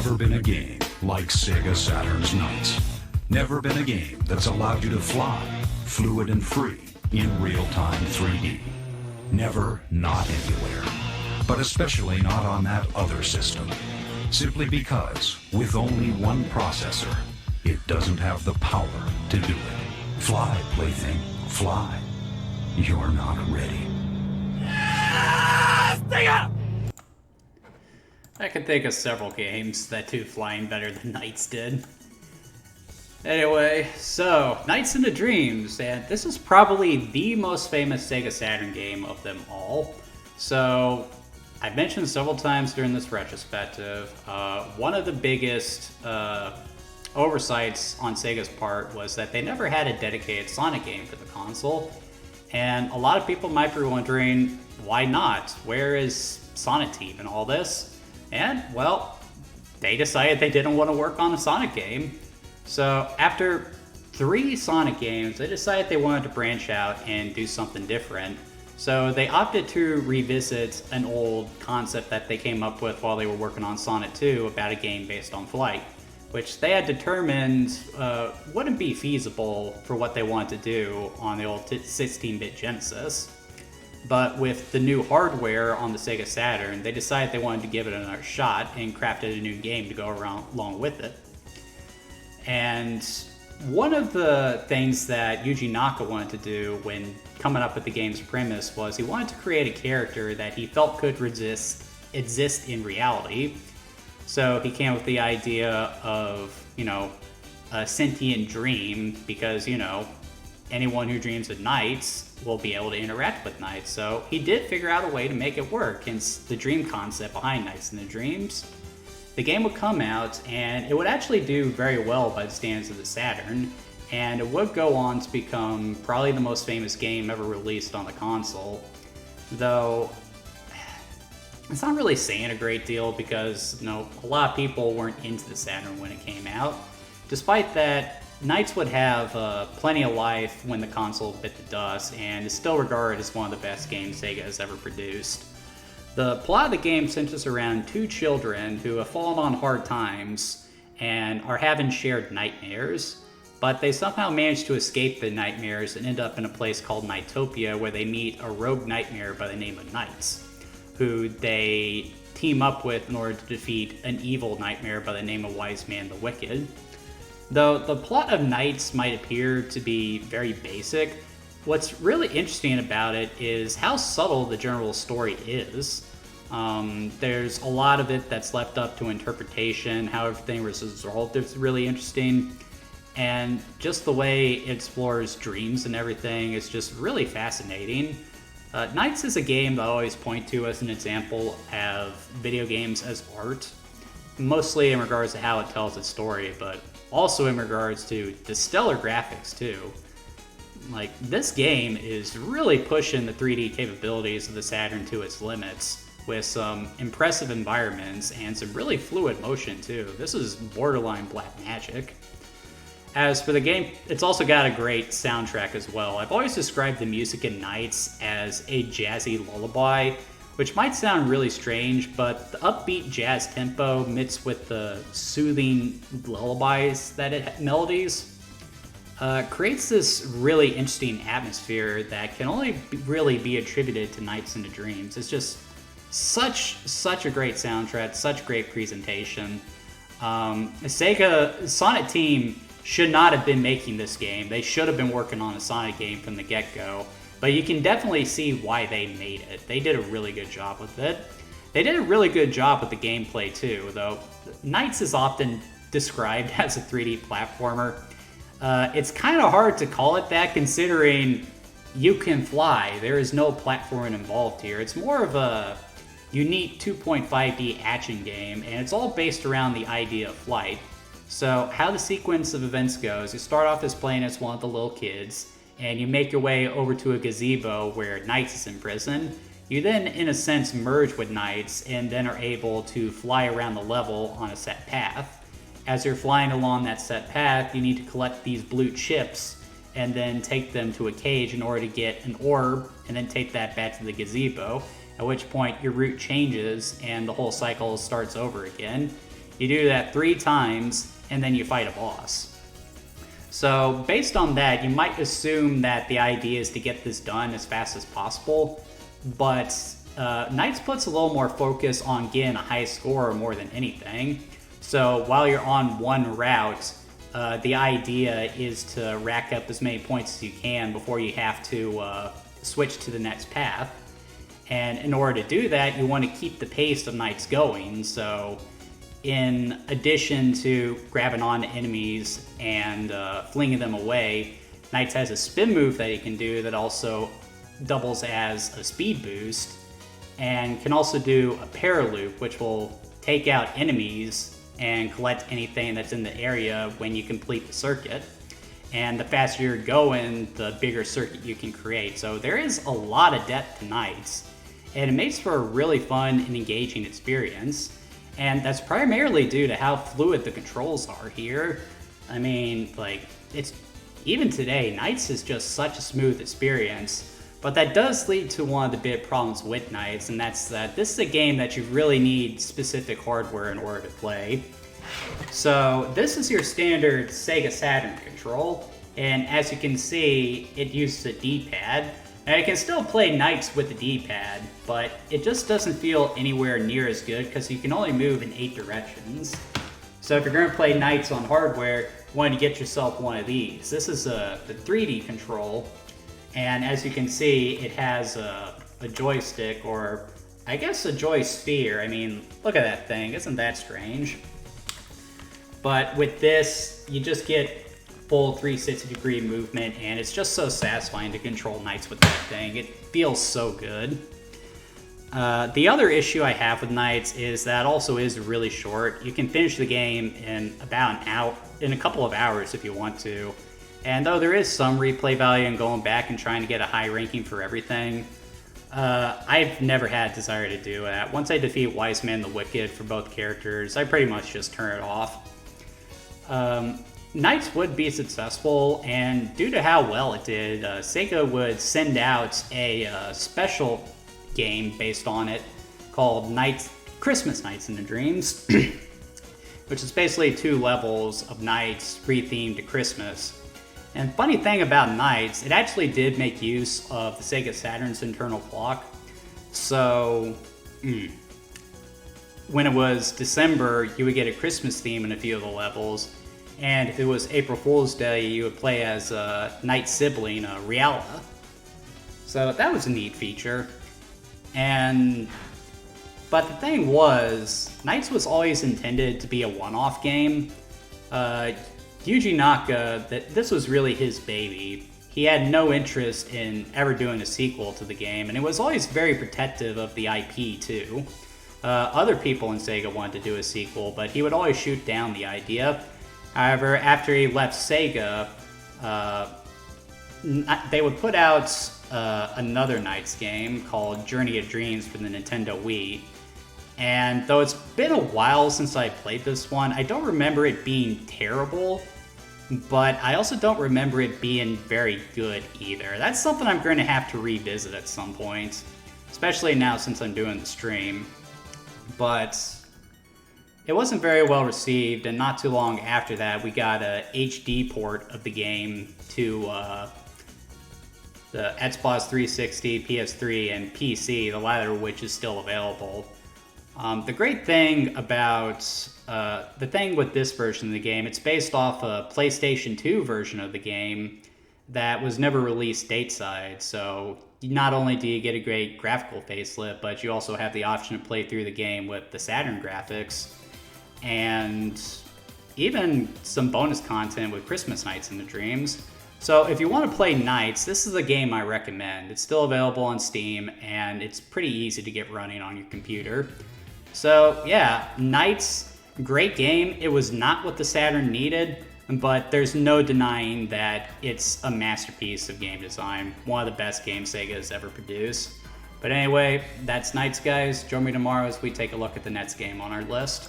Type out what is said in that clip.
never been a game like Sega Saturn's Knights. Never been a game that's allowed you to fly, fluid and free, in real-time 3D. Never, not anywhere. But especially not on that other system. Simply because, with only one processor, it doesn't have the power to do it. Fly, plaything, fly. You're not ready. I could think of several games that do flying better than Knights did. Anyway, so, Nights into Dreams, and this is probably the most famous Sega Saturn game of them all. So, I've mentioned several times during this retrospective, one of the biggest oversights on Sega's part was that they never had a dedicated Sonic game for the console. And a lot of people might be wondering, why not? Where is Sonic Team and all this? And, well, they decided they didn't want to work on a Sonic game. So after 3 Sonic games, they decided they wanted to branch out and do something different. So they opted to revisit an old concept that they came up with while they were working on Sonic 2 about a game based on flight, which they had determined wouldn't be feasible for what they wanted to do on the old 16-bit Genesis. But with the new hardware on the Sega Saturn, they decided they wanted to give it another shot and crafted a new game to go along with it. And one of the things that Yuji Naka wanted to do when coming up with the game's premise was he wanted to create a character that he felt could exist in reality. So he came up with the idea of, a sentient dream because, anyone who dreams of knights will be able to interact with knights. So he did figure out a way to make it work, hence the dream concept behind Knights into Dreams. The game would come out, and it would actually do very well by the standards of the Saturn, and it would go on to become probably the most famous game ever released on the console. Though, it's not really saying a great deal because, a lot of people weren't into the Saturn when it came out. Despite that, Knights would have plenty of life when the console bit the dust, and is still regarded as one of the best games Sega has ever produced. The plot of the game centers around 2 children who have fallen on hard times and are having shared nightmares, but they somehow manage to escape the nightmares and end up in a place called Nightopia where they meet a rogue nightmare by the name of Knights, who they team up with in order to defeat an evil nightmare by the name of Wise Man the Wicked. Though the plot of Knights might appear to be very basic, what's really interesting about it is how subtle the general story is. There's a lot of it that's left up to interpretation, how everything was resolved is really interesting, and just the way it explores dreams and everything is just really fascinating. Knights is a game that I always point to as an example of video games as art, mostly in regards to how it tells its story, but also in regards to the stellar graphics too. Like, this game is really pushing the 3D capabilities of the Saturn to its limits, with some impressive environments and some really fluid motion too. This is borderline black magic. As for the game, it's also got a great soundtrack as well. I've always described the music in Knights as a jazzy lullaby, which might sound really strange, but the upbeat jazz tempo mixed with the soothing lullabies melodies creates this really interesting atmosphere that can only really be attributed to Nights into Dreams. It's just such a great soundtrack, such great presentation. Sonic Team should not have been making this game. They should have been working on a Sonic game from the get-go, but you can definitely see why they made it. They did a really good job with it. They did a really good job with the gameplay too, though Nights is often described as a 3D platformer. It's kind of hard to call it that considering you can fly. There is no platforming involved here. It's more of a unique 2.5D action game, and it's all based around the idea of flight. So how the sequence of events goes, you start off as playing as one of the little kids, and you make your way over to a gazebo where Knights is in prison. You then, in a sense, merge with Knights, and then are able to fly around the level on a set path. As you're flying along that set path, you need to collect these blue chips and then take them to a cage in order to get an orb, and then take that back to the gazebo, at which point your route changes and the whole cycle starts over again. You do that 3 times, and then you fight a boss. So based on that, you might assume that the idea is to get this done as fast as possible, but Knights puts a little more focus on getting a high score more than anything. So while you're on one route, the idea is to rack up as many points as you can before you have to switch to the next path. And in order to do that, you want to keep the pace of Knights going. So in addition to grabbing on enemies and flinging them away, Knights has a spin move that he can do that also doubles as a speed boost, and can also do a paraloop, which will take out enemies and collect anything that's in the area when you complete the circuit. And the faster you're going, the bigger circuit you can create. So there is a lot of depth to Knights, and it makes for a really fun and engaging experience. And that's primarily due to how fluid the controls are here. I mean, like, it's even today, Knights is just such a smooth experience. But that does lead to one of the big problems with Knights, and that's that this is a game that you really need specific hardware in order to play. So this is your standard Sega Saturn control, and as you can see, it uses a D-pad. Now you can still play Knights with the D-pad, but it just doesn't feel anywhere near as good because you can only move in 8 directions. So if you're going to play Knights on hardware, you want to get yourself one of these. This is the 3D control, and as you can see, it has a joystick, or I guess a joysphere. I mean, look at that thing, isn't that strange? But with this, you just get full 360-degree movement, and it's just so satisfying to control Knights with that thing. It feels so good. The other issue I have with Knights is that also is really short. You can finish the game in about an hour, in a couple of hours if you want to. And though there is some replay value in going back and trying to get a high ranking for everything, I've never had a desire to do that. Once I defeat Wiseman the Wicked for both characters, I pretty much just turn it off. Knights would be successful, and due to how well it did, Sega would send out a special game based on it called Christmas Nights in the Dreams, which is basically 2 levels of Knights re-themed to Christmas. And funny thing about Knights, it actually did make use of the Sega Saturn's internal clock. So, when it was December, you would get a Christmas theme in a few of the levels. And if it was April Fool's Day, you would play as Knight's sibling, Riala. So that was a neat feature. But the thing was, Knights was always intended to be a one-off game. Yuji Naka, this was really his baby. He had no interest in ever doing a sequel to the game, and it was always very protective of the IP too. Other people in Sega wanted to do a sequel, but he would always shoot down the idea. However, after he left Sega, they would put out another Knights game called Journey of Dreams for the Nintendo Wii. And though it's been a while since I played this one, I don't remember it being terrible, but I also don't remember it being very good either. That's something I'm going to have to revisit at some point, especially now since I'm doing the stream. But it wasn't very well received, and not too long after that, we got a HD port of the game to the Xbox 360, PS3, and PC, the latter of which is still available. The great thing about the thing with this version of the game, it's based off a PlayStation 2 version of the game that was never released stateside. So not only do you get a great graphical facelift, but you also have the option to play through the game with the Saturn graphics, and even some bonus content with Christmas Nights in the Dreams. So if you want to play Knights, this is a game I recommend. It's still available on Steam, and it's pretty easy to get running on your computer. So yeah, Knights, great game. It was not what the Saturn needed, but there's no denying that it's a masterpiece of game design. One of the best games Sega has ever produced. But anyway, that's Knights, guys. Join me tomorrow as we take a look at the next game on our list.